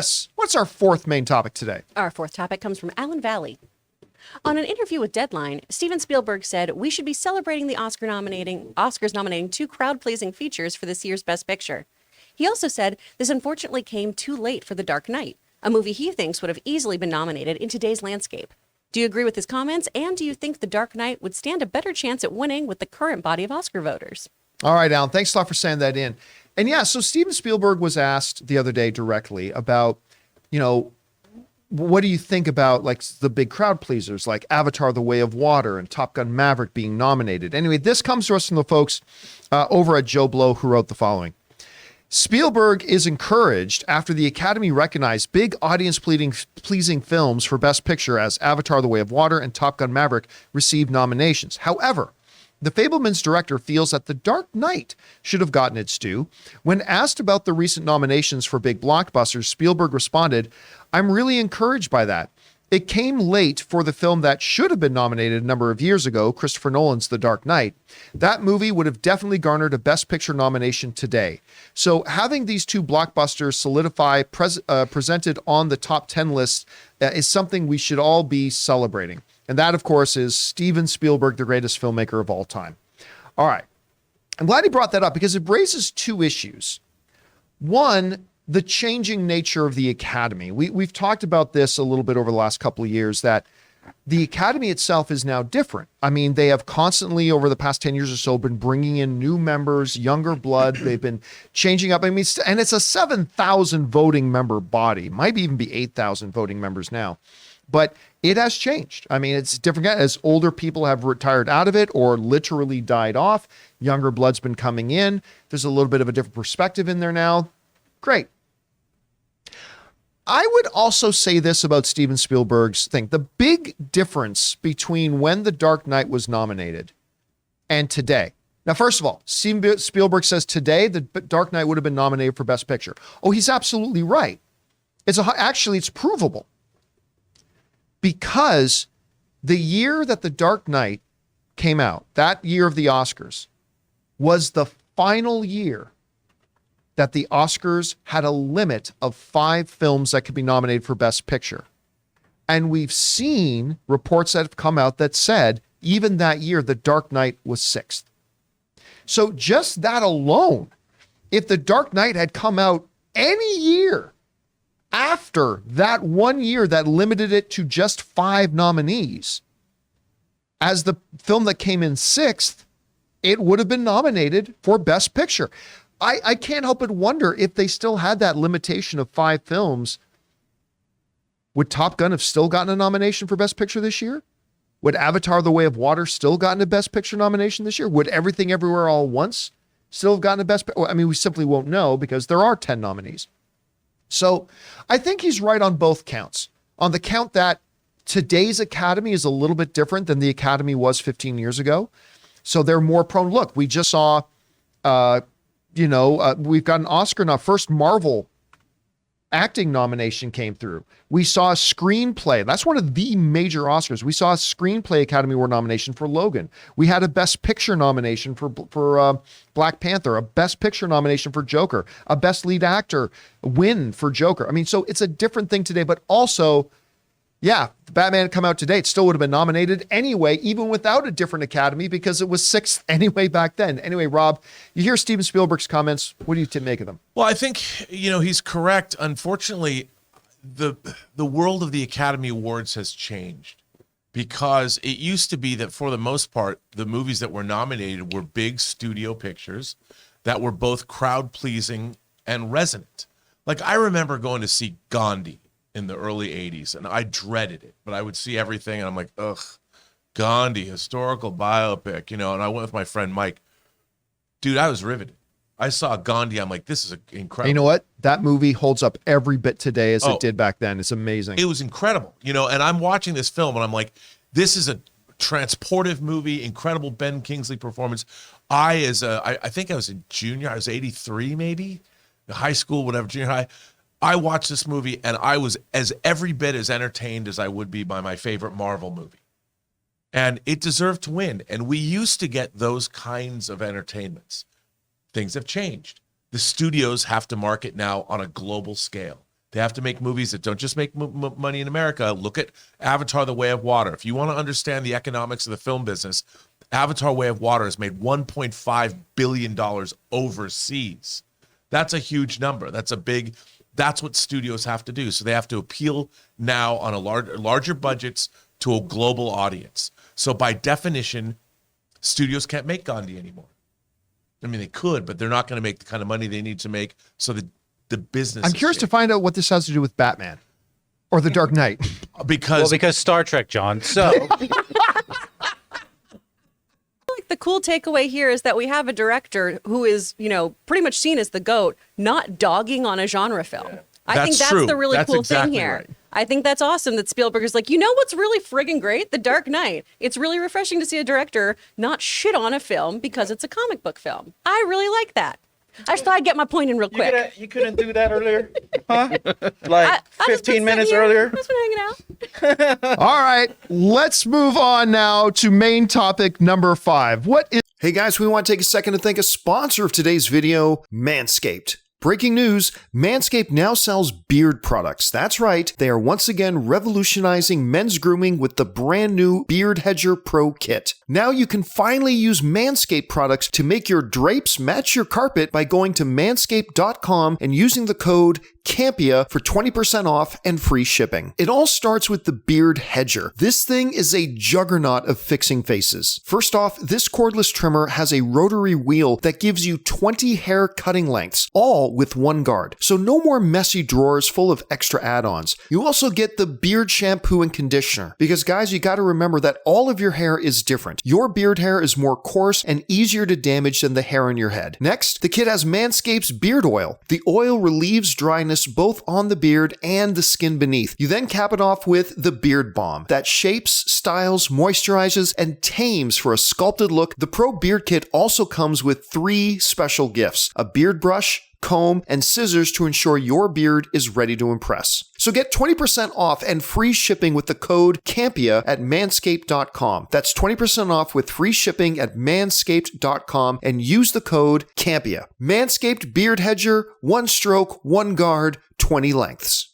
Chris, what's our fourth main topic today? Our fourth topic comes from Alan Valley. On an interview with Deadline, Steven Spielberg said we should be celebrating the Oscars nominating 2 crowd-pleasing features for this year's Best Picture. He also said this unfortunately came too late for The Dark Knight, a movie he thinks would have easily been nominated in today's landscape. Do you agree with his comments, and do you think The Dark Knight would stand a better chance at winning with the current body of Oscar voters? All right, Alan, thanks a lot for saying that in. And yeah, so Steven Spielberg was asked the other day directly about, what do you think about like the big crowd pleasers like Avatar: The Way of Water and Top Gun: Maverick being nominated? Anyway, this comes to us from the folks over at Joe Blow, who wrote the following. Spielberg is encouraged after the Academy recognized big audience-pleasing films for Best Picture as Avatar: The Way of Water and Top Gun: Maverick received nominations. However, the Fabelmans director feels that The Dark Knight should have gotten its due. When asked about the recent nominations for big blockbusters, Spielberg responded, "I'm really encouraged by that. It came late for the film that should have been nominated a number of years ago, Christopher Nolan's The Dark Knight. That movie would have definitely garnered a Best Picture nomination today. So having these 2 blockbusters solidify presented on the top 10 list is something we should all be celebrating." And that, of course, is Steven Spielberg, the greatest filmmaker of all time. All right. I'm glad he brought that up because it raises 2 issues. One, the changing nature of the Academy. We've talked about this a little bit over the last couple of years, that the Academy itself is now different. I mean, they have constantly, over the past 10 years or so, been bringing in new members, younger blood. They've been changing up. I mean, and it's a 7,000 voting member body. Might even be 8,000 voting members now. But it has changed. I mean, it's different as older people have retired out of it or literally died off. Younger blood's been coming in. There's a little bit of a different perspective in there now. Great. I would also say this about Steven Spielberg's thing. The big difference between when The Dark Knight was nominated and today. Now, first of all, Steven Spielberg says today The Dark Knight would have been nominated for Best Picture. Oh, he's absolutely right. Actually, it's provable. Because the year that The Dark Knight came out, that year of the Oscars, was the final year that the Oscars had a limit of 5 films that could be nominated for Best Picture. And we've seen reports that have come out that said, even that year, The Dark Knight was 6th. So just that alone, if The Dark Knight had come out any year after that one year that limited it to just 5 nominees, as the film that came in 6th, it would have been nominated for Best Picture. I can't help but wonder if they still had that limitation of 5 films. Would Top Gun have still gotten a nomination for Best Picture this year? Would Avatar: The Way of Water still gotten a Best Picture nomination this year? Would Everything Everywhere All at Once still have gotten a Best Picture? I mean, we simply won't know because there are 10 nominees. So I think he's right on both counts. On the count that today's Academy is a little bit different than the Academy was 15 years ago. So they're more prone. Look, we just saw, we've got an Oscar now. First Marvel acting nomination came through. We saw a screenplay. That's one of the major Oscars. We saw a Screenplay Academy Award nomination for Logan. We had a Best Picture nomination for Black Panther, a Best Picture nomination for Joker, a Best Lead Actor win for Joker. I mean, so it's a different thing today, but also, yeah, Batman had come out today. It still would have been nominated anyway, even without a different Academy, because it was 6th anyway back then. Anyway, Rob, you hear Steven Spielberg's comments. What do you make of them? Well, I think, he's correct. Unfortunately, the world of the Academy Awards has changed, because it used to be that for the most part, the movies that were nominated were big studio pictures that were both crowd-pleasing and resonant. Like, I remember going to see Gandhi in the early 80s, and I dreaded it, but I would see everything, and I'm like, ugh, Gandhi, historical biopic, and I went with my friend Mike. Dude, I was riveted. I saw Gandhi, I'm like, this is incredible. You know what? That movie holds up every bit today as it did back then. It's amazing. It was incredible, and I'm watching this film, and I'm like, this is a transportive movie, incredible Ben Kingsley performance. I think I was in junior, I was 83 maybe, high school, whatever, junior high. I watched this movie and I was every bit as entertained as I would be by my favorite Marvel movie. And it deserved to win. And we used to get those kinds of entertainments. Things have changed. The studios have to market now on a global scale. They have to make movies that don't just make money in America. Look at Avatar: The Way of Water. If you want to understand the economics of the film business, Avatar: Way of Water has made $1.5 billion overseas. That's a huge number. That's what studios have to do. So they have to appeal now on a larger budgets to a global audience. So by definition, studios can't make Gandhi anymore. I mean, they could, but they're not going to make the kind of money they need to make. So the business. I'm curious to find out what this has to do with Batman or The Dark Knight. Because Star Trek, John. So The cool takeaway here is that we have a director who is, pretty much seen as the GOAT, not dogging on a genre film. I think that's true. the really That's cool exactly thing here. right. I think that's awesome that Spielberg is like, what's really friggin' great? The Dark Knight. It's really refreshing to see a director not shit on a film because it's a comic book film. I really like that. I just thought I'd get my point in real quick. You couldn't do that earlier? Huh? Like I just 15 been minutes sitting here. earlier? I've just been hanging out. All right, let's move on now to main topic number 5. Hey guys, we want to take a second to thank a sponsor of today's video, Manscaped. Breaking news, Manscaped now sells beard products. That's right, they are once again revolutionizing men's grooming with the brand new Beard Hedger Pro Kit. Now you can finally use Manscaped products to make your drapes match your carpet by going to manscaped.com and using the code Campea for 20% off and free shipping. It all starts with the Beard Hedger. This thing is a juggernaut of fixing faces. First off, this cordless trimmer has a rotary wheel that gives you 20 hair cutting lengths, all with one guard. So no more messy drawers full of extra add-ons. You also get the beard shampoo and conditioner. Because guys, you gotta remember that all of your hair is different. Your beard hair is more coarse and easier to damage than the hair on your head. Next, the kit has Manscaped's beard oil. The oil relieves dryness both on the beard and the skin beneath. You then cap it off with the Beard Balm that shapes, styles, moisturizes, and tames for a sculpted look. The Pro Beard Kit also comes with 3 special gifts: a beard brush, comb, and scissors to ensure your beard is ready to impress. So get 20% off and free shipping with the code Campea at manscaped.com. That's 20% off with free shipping at manscaped.com and use the code Campea. Manscaped Beard Hedger, 1 stroke, 1 guard, 20 lengths.